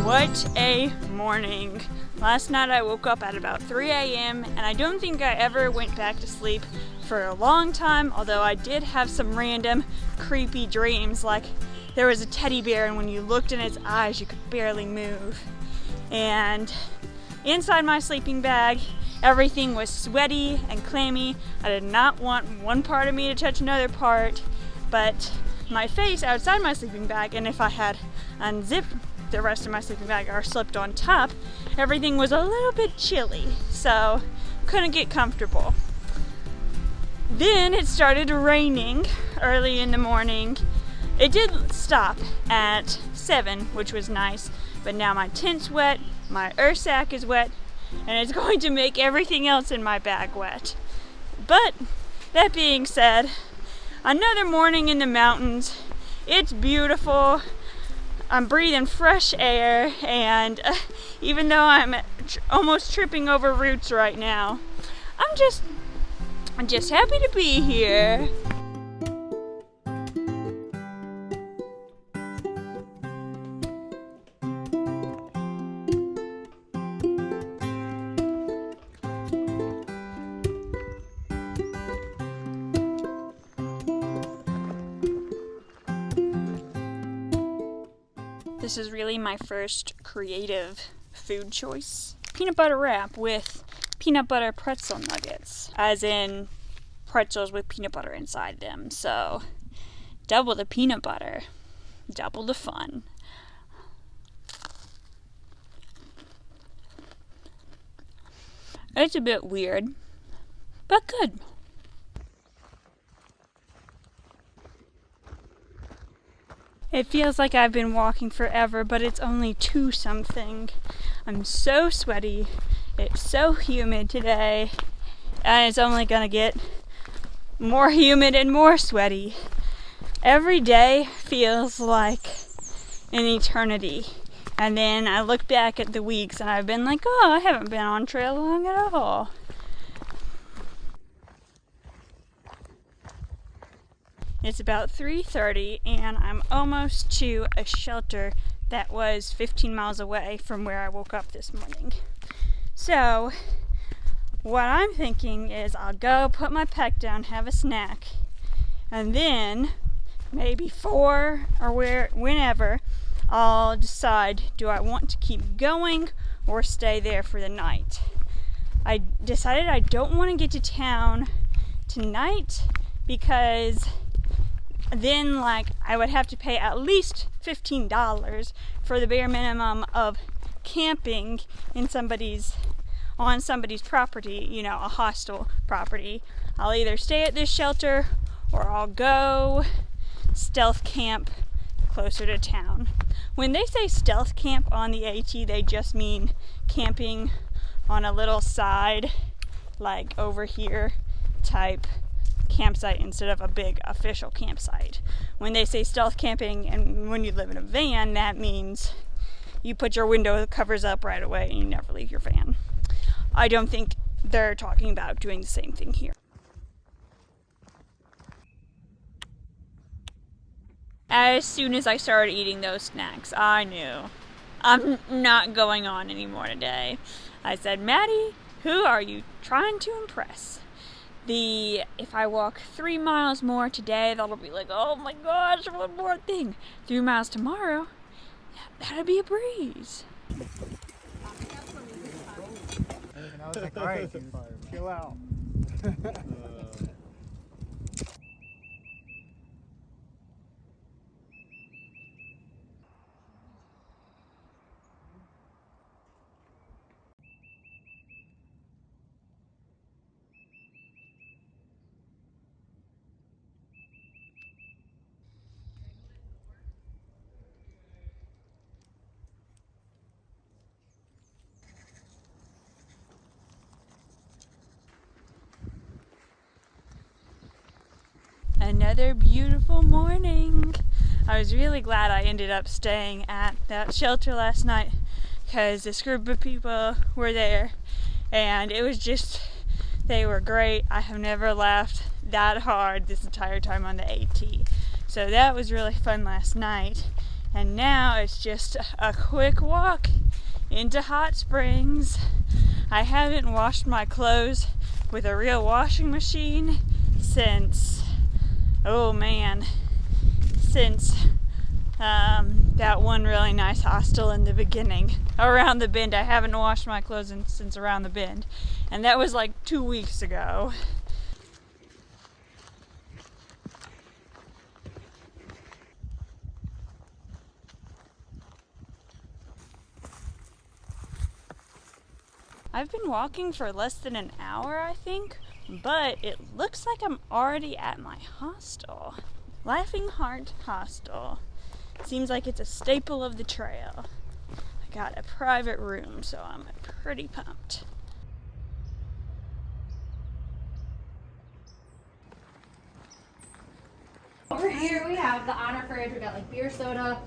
What a morning. Last night I woke up at about 3 a.m. and I don't think I ever went back to sleep for a long time, although I did have some random creepy dreams, like there was a teddy bear and when you looked in its eyes you could barely move. And inside my sleeping bag everything was sweaty and clammy. I did not want one part of me to touch another part, but my face outside my sleeping bag, and if I had unzipped the rest of my sleeping bag or slipped on top, everything was a little bit chilly, so couldn't get comfortable. Then it started raining early in the morning. It did stop at 7, which was nice, but now my tent's wet, my earth sack is wet, and it's going to make everything else in my bag wet. But that being said, another morning in the mountains. It's beautiful. I'm breathing fresh air, and even though I'm almost tripping over roots right now, I'm just happy to be here. This is really my first creative food choice. Peanut butter wrap with peanut butter pretzel nuggets, as in pretzels with peanut butter inside them. So double the peanut butter, double the fun. It's a bit weird, but good. It feels like I've been walking forever, but it's only 2-something. I'm so sweaty. It's so humid today, and it's only gonna get more humid and more sweaty. Every day feels like an eternity. And then I look back at the weeks and I've been like, oh, I haven't been on trail long at all. It's about 3:30 and I'm almost to a shelter that was 15 miles away from where I woke up this morning. So what I'm thinking is I'll go put my pack down, have a snack, and then maybe 4 or whenever I'll decide, do I want to keep going or stay there for the night. I decided I don't want to get to town tonight because then I would have to pay at least $15 for the bare minimum of camping on somebody's property, a hostel property. I'll either stay at this shelter or I'll go stealth camp closer to town. When they say stealth camp on the AT, they just mean camping on a little side, like over here type campsite instead of a big official campsite. When they say stealth camping and when you live in a van, that means you put your window covers up right away and you never leave your van. I don't think they're talking about doing the same thing here. As soon as I started eating those snacks, I knew I'm not going on anymore today. I said, Maddie, who are you trying to impress? If I walk 3 miles more today, that'll be like, oh my gosh, one more thing. 3 miles tomorrow, that'll be a breeze. And I was like, all right, dude, chill out. Another beautiful morning. I was really glad I ended up staying at that shelter last night because this group of people were there and it was just, they were great. I have never laughed that hard this entire time on the AT. So that was really fun last night. And now it's just a quick walk into hot springs. I haven't washed my clothes with a real washing machine since, oh man, since that one really nice hostel in the beginning. Around the bend. I haven't washed my clothes since around the bend. And that was like 2 weeks ago. I've been walking for less than an hour, I think, but it looks like I'm already at my hostel. Laughing Heart Hostel. Seems like it's a staple of the trail. I got a private room, so I'm pretty pumped. Over here we have the honor fridge. We got like beer, soda,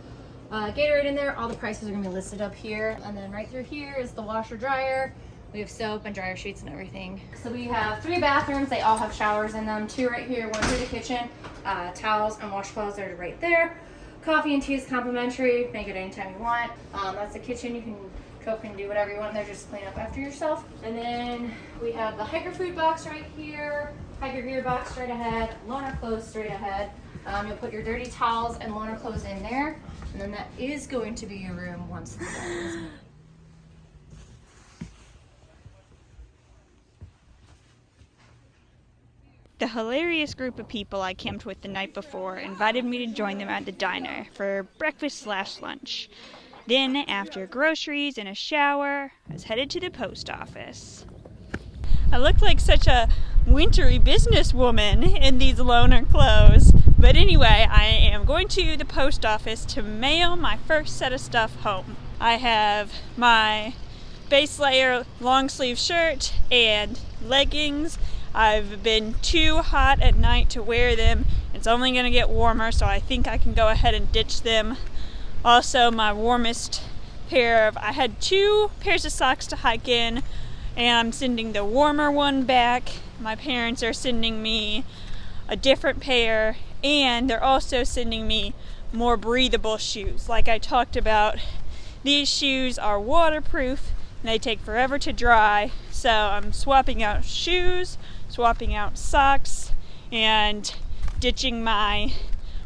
Gatorade in there. All the prices are gonna be listed up here. And then right through here is the washer dryer. We have soap and dryer sheets and everything. So we have 3 bathrooms. They all have showers in them. 2 right here, 1 through the kitchen. Towels and washcloths are right there. Coffee and tea is complimentary. Make it anytime you want. That's the kitchen. You can cook and do whatever you want there. Just clean up after yourself. And then we have the hiker food box right here. Hiker gear box straight ahead. Loaner clothes straight ahead. You'll put your dirty towels and loaner clothes in there. And then that is going to be your room once the day is moved. The hilarious group of people I camped with the night before invited me to join them at the diner for breakfast/lunch. Then, after groceries and a shower, I was headed to the post office. I look like such a wintry businesswoman in these loaner clothes. But anyway, I am going to the post office to mail my first set of stuff home. I have my base layer long sleeve shirt and leggings. I've been too hot at night to wear them. It's only going to get warmer, so I think I can go ahead and ditch them. Also, my warmest I had 2 pairs of socks to hike in, and I'm sending the warmer one back. My parents are sending me a different pair, and they're also sending me more breathable shoes. Like I talked about, these shoes are waterproof, and they take forever to dry, so I'm swapping out shoes, swapping out socks, and ditching my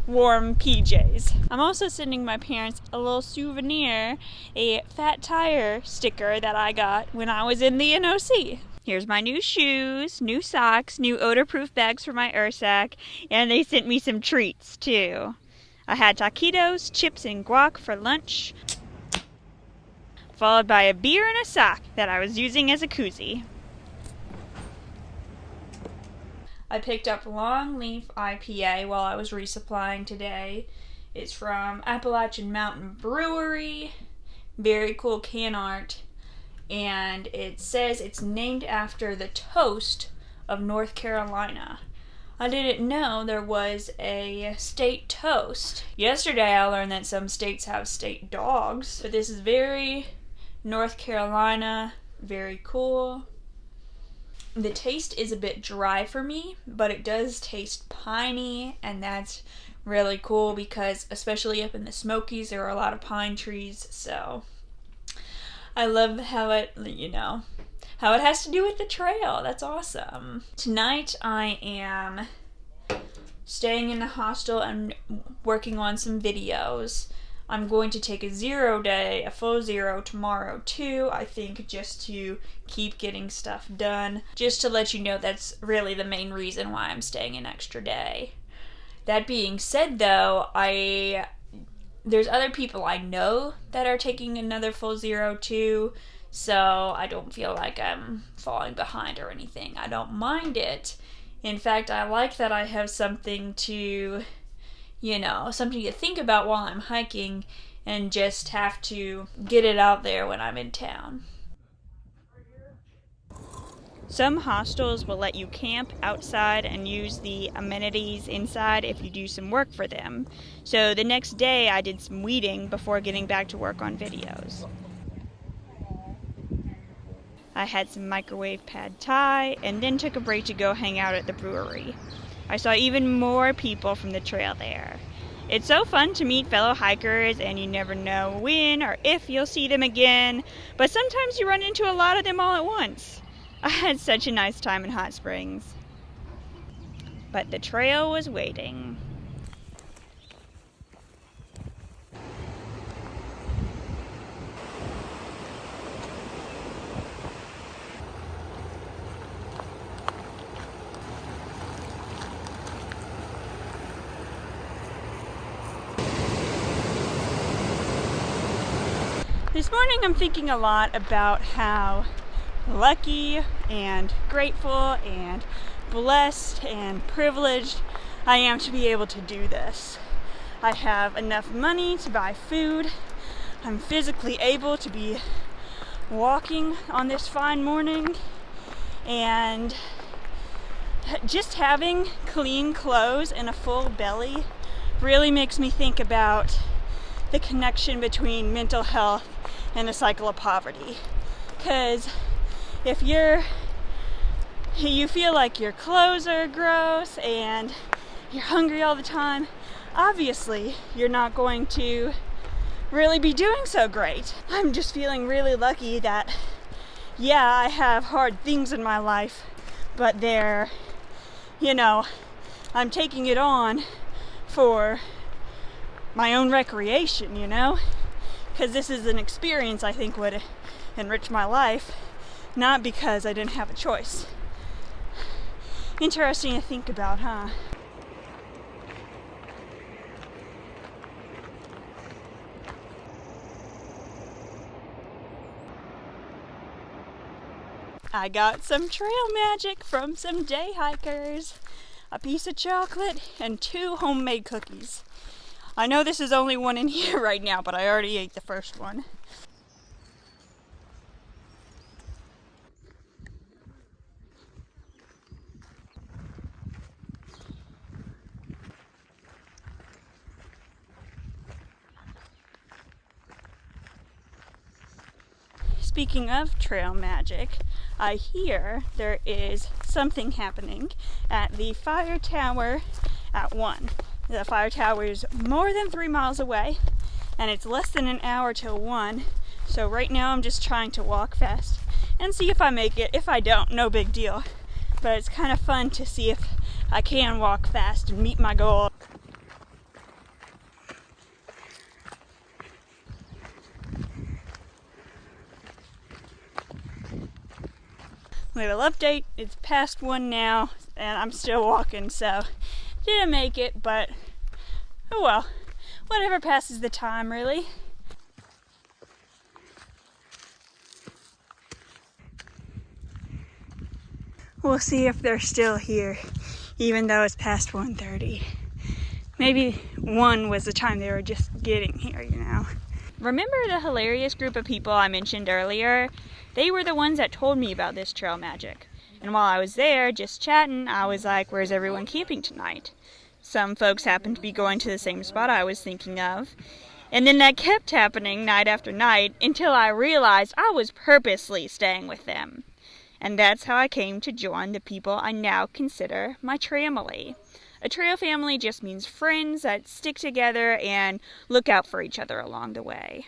warm PJs. I'm also sending my parents a little souvenir, a fat tire sticker that I got when I was in the NOC. Here's my new shoes, new socks, new odor-proof bags for my Ursack, and they sent me some treats too. I had taquitos, chips, and guac for lunch, followed by a beer and a sock that I was using as a koozie. I picked up Long Leaf IPA while I was resupplying today. It's from Appalachian Mountain Brewery. Very cool can art. And it says it's named after the toast of North Carolina. I didn't know there was a state toast. Yesterday I learned that some states have state dogs. But this is very North Carolina. Very cool. The taste is a bit dry for me, but it does taste piney, and that's really cool because especially up in the Smokies there are a lot of pine trees, so I love how it, how it has to do with the trail. That's awesome. Tonight I am staying in the hostel and working on some videos. I'm going to take a 0 day, a full 0 tomorrow too, I think, just to keep getting stuff done. Just to let you know, that's really the main reason why I'm staying an extra day. That being said though, there's other people I know that are taking another full 0 too, so I don't feel like I'm falling behind or anything. I don't mind it. In fact, I like that I have something to something to think about while I'm hiking and just have to get it out there when I'm in town. Some hostels will let you camp outside and use the amenities inside if you do some work for them. So the next day I did some weeding before getting back to work on videos. I had some microwave pad thai and then took a break to go hang out at the brewery. I saw even more people from the trail there. It's so fun to meet fellow hikers, and you never know when or if you'll see them again, but sometimes you run into a lot of them all at once. I had such a nice time in Hot Springs. But the trail was waiting. This morning I'm thinking a lot about how lucky and grateful and blessed and privileged I am to be able to do this. I have enough money to buy food. I'm physically able to be walking on this fine morning, and just having clean clothes and a full belly really makes me think about the connection between mental health and the cycle of poverty. Because if you feel like your clothes are gross and you're hungry all the time, obviously you're not going to really be doing so great. I'm just feeling really lucky that, yeah, I have hard things in my life, but they're, I'm taking it on for my own recreation, because this is an experience I think would enrich my life, not because I didn't have a choice. Interesting to think about, huh? I got some trail magic from some day hikers. A piece of chocolate and 2 homemade cookies. I know this is only one in here right now, but I already ate the first one. Speaking of trail magic, I hear there is something happening at the fire tower at 1. The fire tower is more than 3 miles away, and it's less than an hour till 1. So right now I'm just trying to walk fast and see if I make it. If I don't, no big deal. But it's kind of fun to see if I can walk fast and meet my goal. Little update, it's past 1 now, and I'm still walking, so didn't make it, but oh well, whatever passes the time, really. We'll see if they're still here, even though it's past 1:30. Maybe 1 was the time they were just getting here, Remember the hilarious group of people I mentioned earlier? They were the ones that told me about this trail magic. And while I was there, just chatting, I was like, where's everyone camping tonight? Some folks happened to be going to the same spot I was thinking of. And then that kept happening night after night until I realized I was purposely staying with them. And that's how I came to join the people I now consider my Tramily. A trail family just means friends that stick together and look out for each other along the way.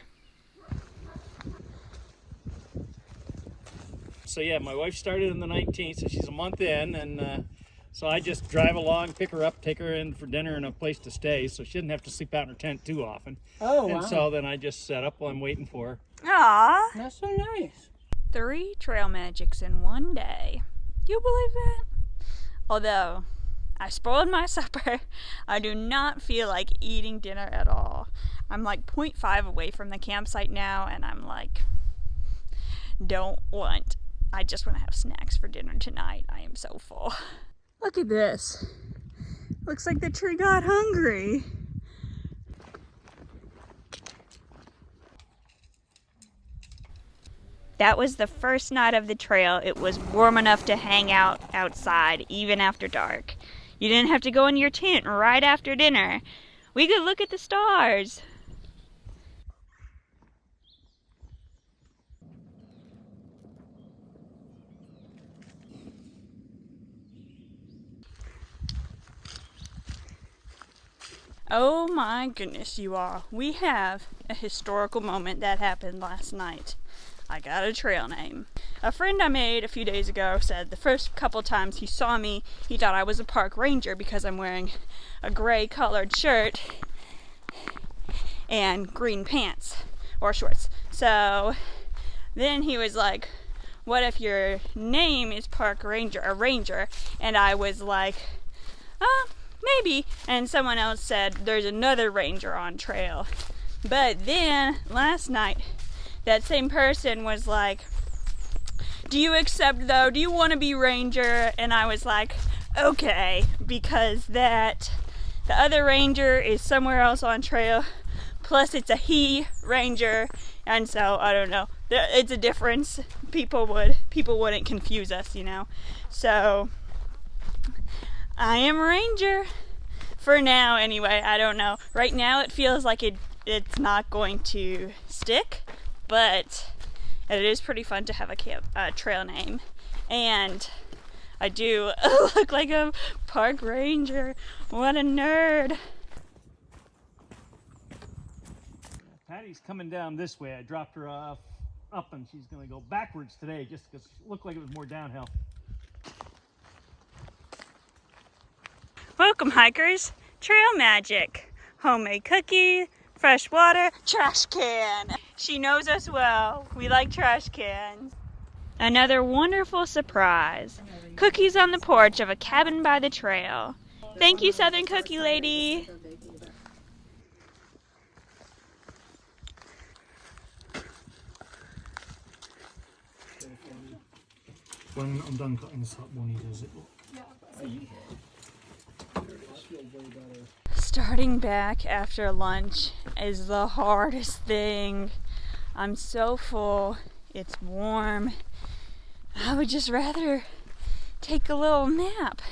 So yeah, my wife started on the 19th, so she's a month in, and so I just drive along, pick her up, take her in for dinner and a place to stay, so she didn't have to sleep out in her tent too often. Oh, wow. And so then I just set up while I'm waiting for her. Aww. That's so nice. 3 trail magics in 1 day. You believe that? Although I spoiled my supper, I do not feel like eating dinner at all. I'm like 0.5 away from the campsite now, and I'm like, I just want to have snacks for dinner tonight. I am so full. Look at this. Looks like the tree got hungry. That was the first night of the trail. It was warm enough to hang out outside, even after dark. You didn't have to go in your tent right after dinner. We could look at the stars. Oh my goodness, you all. We have a historical moment that happened last night. I got a trail name. A friend I made a few days ago said the first couple times he saw me, he thought I was a park ranger because I'm wearing a gray colored shirt and green pants or shorts. So then he was like, what if your name is Park Ranger, a ranger? And I was like, maybe. And someone else said there's another ranger on trail. But then last night, that same person was like, do you accept though? Do you want to be ranger? And I was like, okay, because the other ranger is somewhere else on trail. Plus it's a he ranger. And so, I don't know. It's a difference. People wouldn't confuse us, you know. So, I am ranger. For now, anyway. I don't know. Right now, it feels like it's not going to stick. But it is pretty fun to have a trail name. And I do look like a park ranger. What a nerd. Patty's coming down this way. I dropped her off up and she's going to go backwards today just because it looked like it was more downhill. Welcome, hikers. Trail magic. Homemade cookie, fresh water, trash can. She knows us well. We like trash cans. Another wonderful surprise. Cookies on the porch of a cabin by the trail. Thank you, Southern Cookie Lady. When I'm done cutting this up, Bonnie does it. Starting back after lunch is the hardest thing. I'm so full. It's warm. I would just rather take a little nap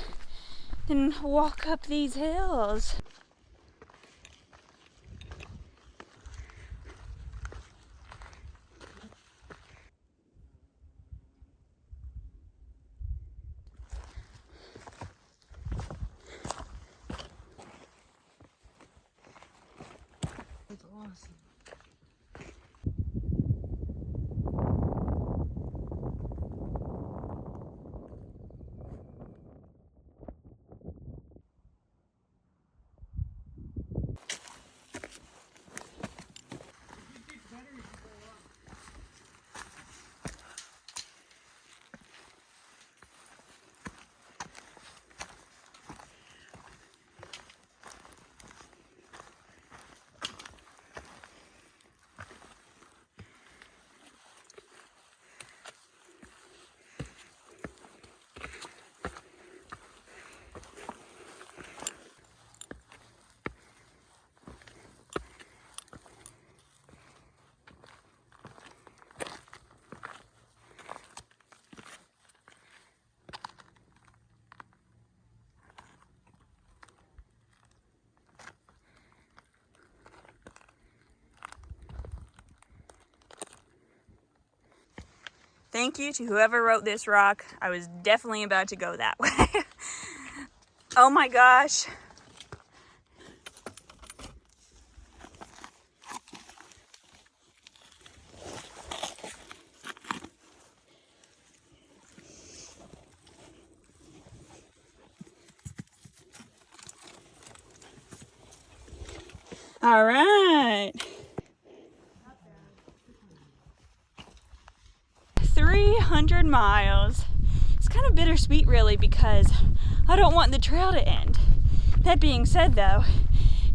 than walk up these hills. Thank you to whoever wrote this rock. I was definitely about to go that way. Oh my gosh. All right. 300 miles. It's kind of bittersweet really because I don't want the trail to end. That being said though,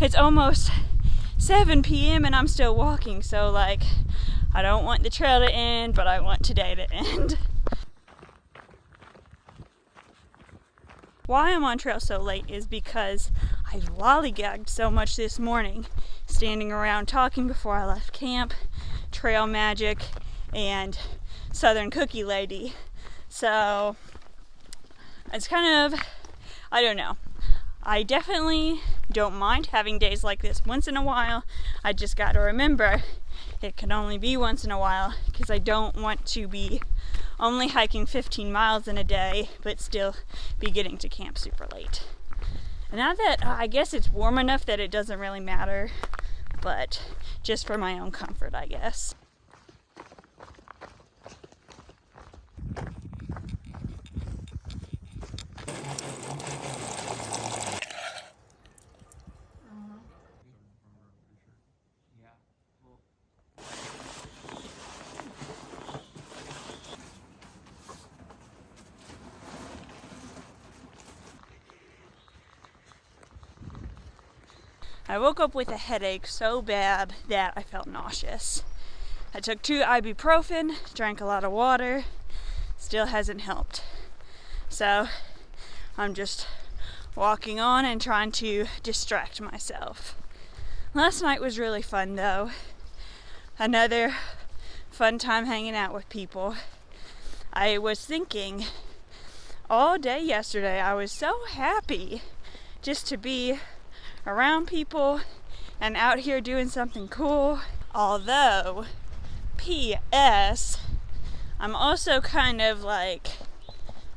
it's almost 7 p.m. and I'm still walking, so like I don't want the trail to end, but I want today to end. Why I'm on trail so late is because I lollygagged so much this morning, standing around talking before I left camp, trail magic, and Southern Cookie Lady. So it's kind of, I don't know. I definitely don't mind having days like this once in a while. I just got to remember it can only be once in a while because I don't want to be only hiking 15 miles in a day but still be getting to camp super late. Not that, I guess it's warm enough that it doesn't really matter, but just for my own comfort, I guess. I woke up with a headache so bad that I felt nauseous. I took 2 ibuprofen, drank a lot of water, still hasn't helped. So I'm just walking on and trying to distract myself. Last night was really fun though. Another fun time hanging out with people. I was thinking all day yesterday, I was so happy just to be around people and out here doing something cool. Although, P.S., I'm also kind of like,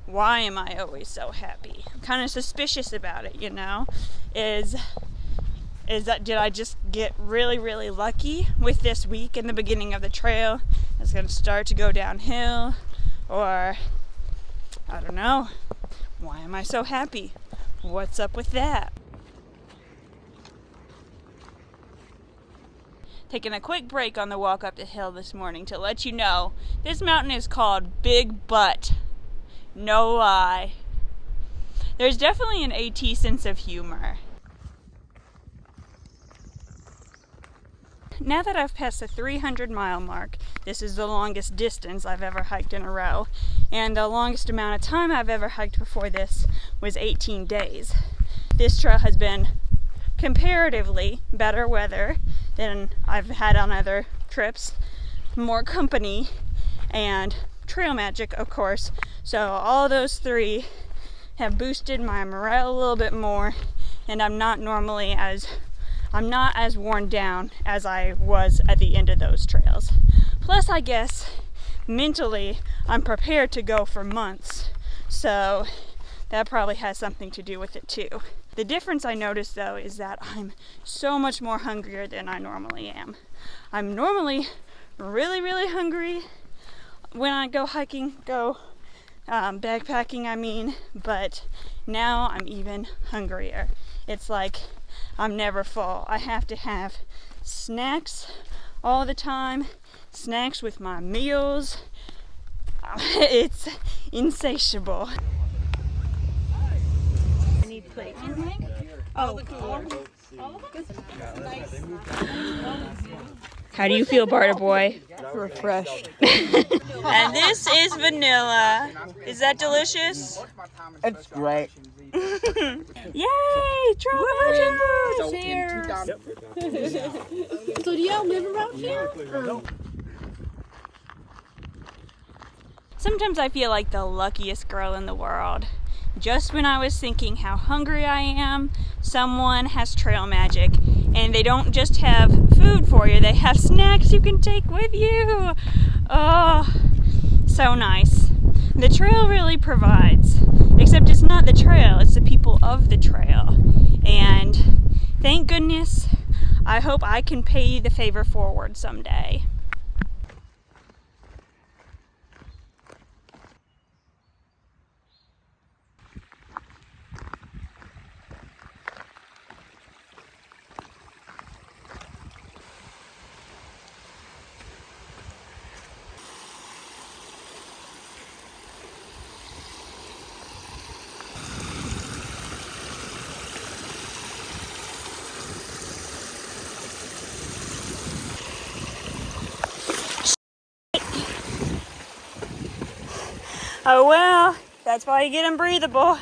why am I always so happy? I'm kind of suspicious about it, you know? Is that, did I just get really, really lucky with this week in the beginning of the trail? It's gonna start to go downhill, or I don't know. Why am I so happy? What's up with that? Taking a quick break on the walk up the hill this morning to let you know this mountain is called Big Butt. No lie. There's definitely an AT sense of humor. Now that I've passed the 300-mile mark, this is the longest distance I've ever hiked in a row, and the longest amount of time I've ever hiked before this was 18 days. This trail has been comparatively better weather than I've had on other trips, more company, and trail magic, of course. So all those 3 have boosted my morale a little bit more, and I'm not as worn down as I was at the end of those trails. Plus, I guess mentally I'm prepared to go for months, so that probably has something to do with it too. The difference I noticed though is that I'm so much more hungrier than I normally am. I'm normally really, really hungry when I go hiking, backpacking I mean, but now I'm even hungrier. It's like I'm never full. I have to have snacks all the time, snacks with my meals. It's insatiable. I need plates. Oh, how do you feel, Barter Boy? Refreshed. And this is vanilla. Is that delicious? It's great. Yay! Trail Cheers! So do y'all live around here? Sometimes I feel like the luckiest girl in the world. Just when I was thinking how hungry I am, someone has trail magic. And they don't just have food for you, they have snacks you can take with you. Oh, so nice. The trail really provides. Except it's not the trail, it's the people of the trail. And thank goodness, I hope I can pay the favor forward someday. Oh well, that's why you get them breathable.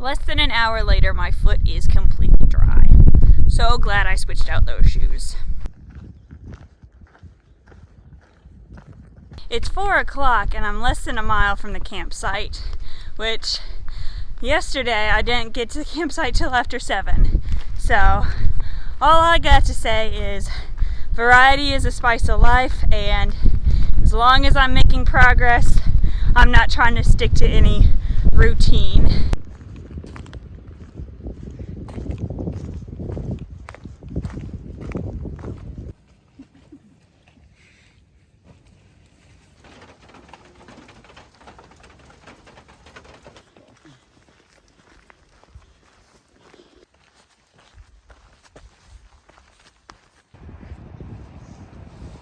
Less than an hour later, my foot is completely dry. So glad I switched out those shoes. It's 4 o'clock and I'm less than a mile from the campsite, which yesterday I didn't get to the campsite till after 7. So all I got to say is variety is a spice of life, and as long as I'm making progress, I'm not trying to stick to any routine.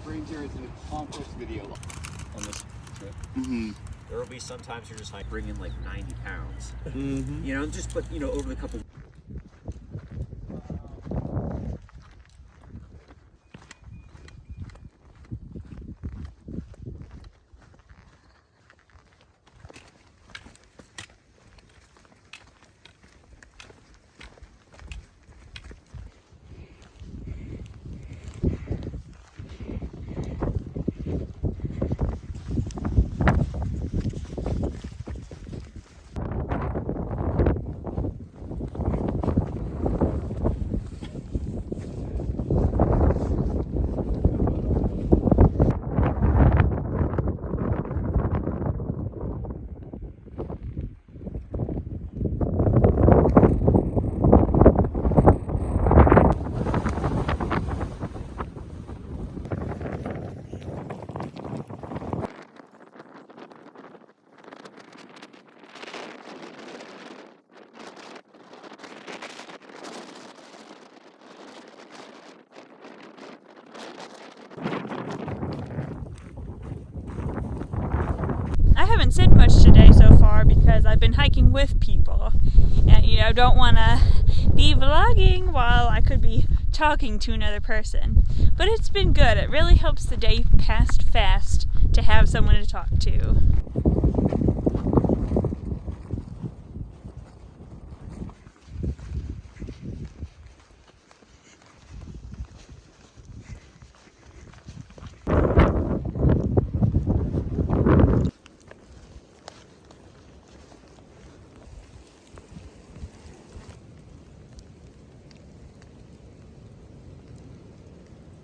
Ranger is an accomplished video on this trip. There will be sometimes you're just like bringing like 90 pounds. You know, just put, you know, over the couple. I haven't said much today so far because I've been hiking with people, and you know, don't want to be vlogging while I could be talking to another person. But it's been good. It really helps the day pass fast to have someone to talk to.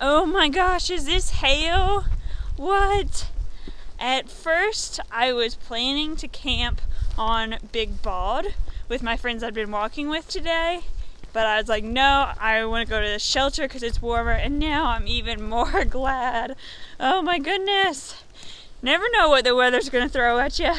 Oh my gosh, is this hail? What? At first, I was planning to camp on Big Bald with my friends I've been walking with today, but I was like, no, I want to go to the shelter because it's warmer, and now I'm even more glad. Oh my goodness. Never know what the weather's going to throw at you.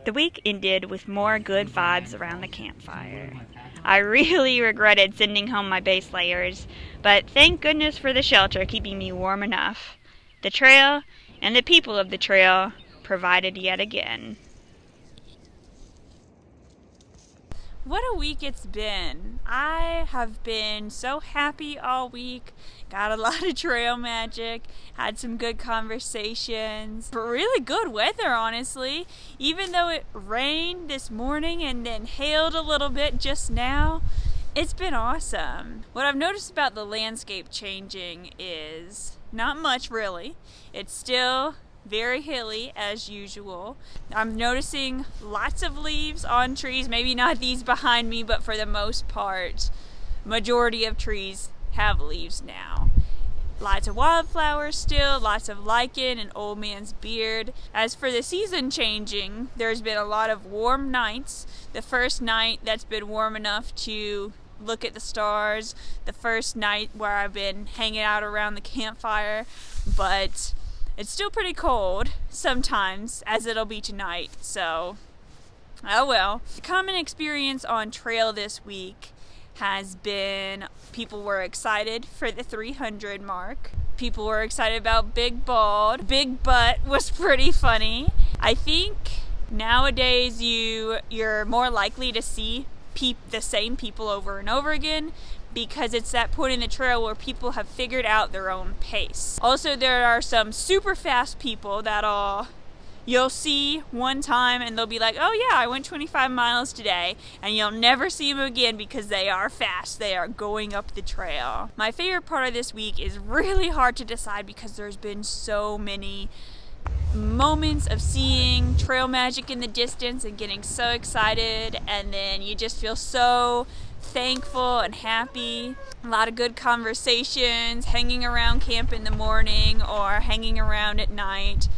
The week ended with more good vibes around the campfire. I really regretted sending home my base layers, but thank goodness for the shelter keeping me warm enough. The trail and the people of the trail provided yet again. What a week it's been. I have been so happy all week. Got a lot of trail magic, had some good conversations, but really good weather, honestly. Even though it rained this morning and then hailed a little bit just now, it's been awesome. What I've noticed about the landscape changing is not much really. It's still very hilly as usual. I'm noticing lots of leaves on trees, maybe not these behind me, but for the most part, majority of trees have leaves now. Lots of wildflowers still, lots of lichen and old man's beard. As for the season changing, there's been a lot of warm nights. The first night that's been warm enough to look at the stars, the first night where I've been hanging out around the campfire, but it's still pretty cold sometimes, as it'll be tonight, so oh well. The common experience on trail this week has been people were excited for the 300 mark. People were excited about Big Bald. Big Butt was pretty funny. I think nowadays you're more likely to see the same people over and over again, because it's that point in the trail where people have figured out their own pace. Also, there are some super fast people that you'll see one time and they'll be like, oh yeah, I went 25 miles today, and you'll never see them again because they are fast. They are going up the trail. My favorite part of this week is really hard to decide because there's been so many moments of seeing trail magic in the distance and getting so excited, and then you just feel so thankful and happy. A lot of good conversations, hanging around camp in the morning or hanging around at night.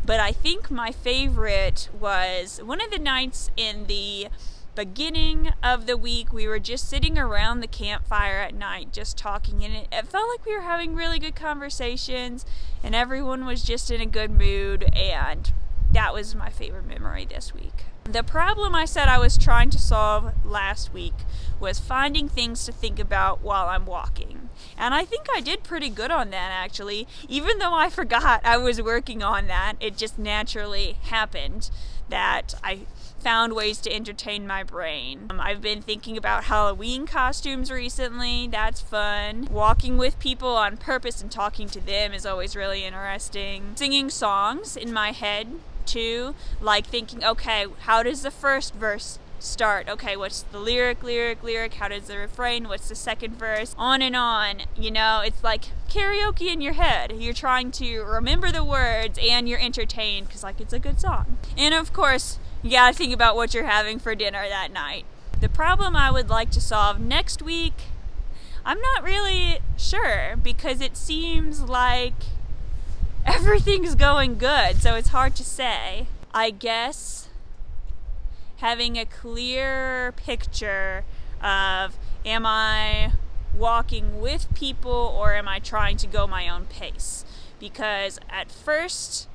But I think my favorite was one of the nights in the beginning of the week. We were just sitting around the campfire at night just talking, and it felt like we were having really good conversations and everyone was just in a good mood, and that was my favorite memory this week. The problem I said I was trying to solve last week was finding things to think about while I'm walking. And I think I did pretty good on that, actually. Even though I forgot I was working on that, it just naturally happened that I found ways to entertain my brain. I've been thinking about Halloween costumes recently. That's fun. Walking with people on purpose and talking to them is always really interesting. Singing songs in my head too, like thinking, okay, how does the first verse start? Okay, what's the lyric? How does the refrain? What's the second verse? On and on. You know, it's like karaoke in your head. You're trying to remember the words and you're entertained because like it's a good song. And of course, you gotta think about what you're having for dinner that night. The problem I would like to solve next week, I'm not really sure, because it seems like everything's going good, so it's hard to say. I guess having a clear picture of, am I walking with people or am I trying to go my own pace? Because at first,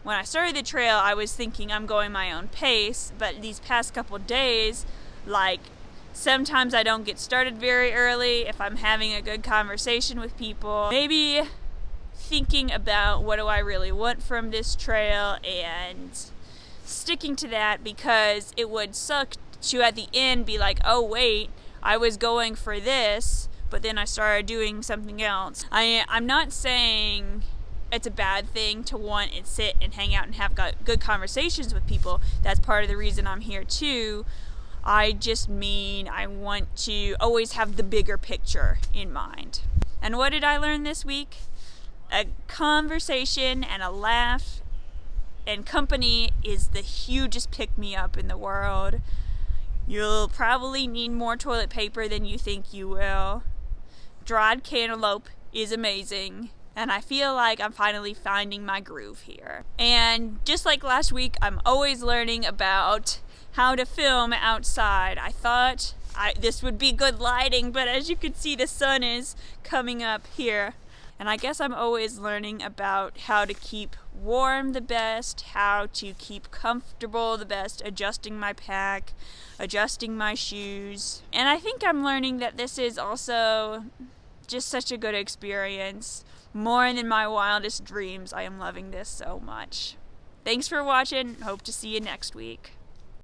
when I started the trail, I was thinking I'm going my own pace, but these past couple days, like, sometimes I don't get started very early if I'm having a good conversation with people. Maybe thinking about what do I really want from this trail and sticking to that, because it would suck to at the end be like, oh wait, I was going for this, but then I started doing something else. I'm not saying it's a bad thing to want and sit and hang out and have good conversations with people. That's part of the reason I'm here too. I just mean I want to always have the bigger picture in mind. And what did I learn this week? A conversation and a laugh and company is the hugest pick-me-up in the world. You'll probably need more toilet paper than you think you will. Dried cantaloupe is amazing. And I feel like I'm finally finding my groove here. And just like last week, I'm always learning about how to film outside. I thought this would be good lighting, but as you can see, the sun is coming up here. And I guess I'm always learning about how to keep warm the best, how to keep comfortable the best, adjusting my pack, adjusting my shoes. And I think I'm learning that this is also just such a good experience. More than my wildest dreams. I am loving this so much. Thanks for watching. Hope to see you next week.